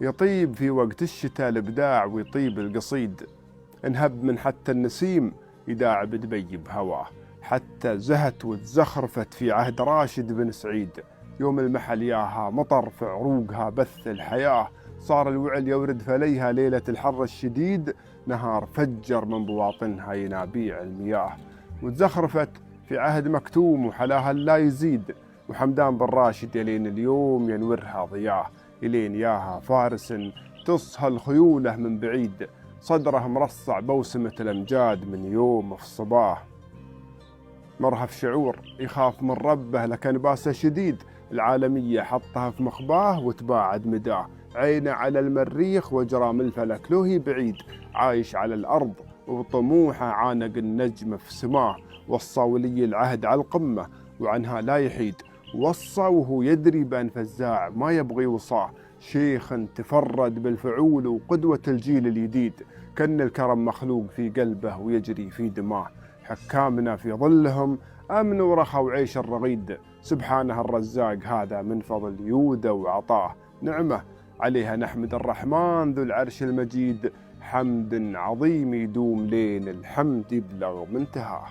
يطيب في وقت الشتاء الإبداع ويطيب القصيد، انهب من حتى النسيم يداعب دبي بهواه. حتى زهت وتزخرفت في عهد راشد بن سعيد، يوم المحل ياها مطر في عروقها بث الحياة. صار الوعل يورد فليها ليلة الحر الشديد، نهار فجر من بواطنها ينابيع المياه. وتزخرفت في عهد مكتوم وحلاها لا يزيد، وحمدان بن راشد يلين اليوم ينورها ضياه. يلين ياها فارس تصهى الخيوله من بعيد، صدره مرصع بوسمة الأمجاد من يوم في الصباح. مرهف شعور يخاف من ربه لكن باسه شديد، العالمية حطها في مخباه وتباعد مداه. عينه على المريخ وجرام الفلك له بعيد، عايش على الأرض وبطموحه عانق النجم في سماه. وصى ولي العهد على القمة وعنها لا يحيد، وصى وهو يدري بأن فزاع ما يبغي وصاه. شيخ تفرد بالفعول وقدوة الجيل الجديد، كان الكرم مخلوق في قلبه ويجري في دماه. حكامنا في ظلهم أمن ورخى وعيش الرغيد، سبحانه الرزاق هذا من فضل يوده وعطاه. نعمة عليها نحمد الرحمن ذو العرش المجيد، حمد عظيم يدوم لين الحمد يبلغ منتهاه.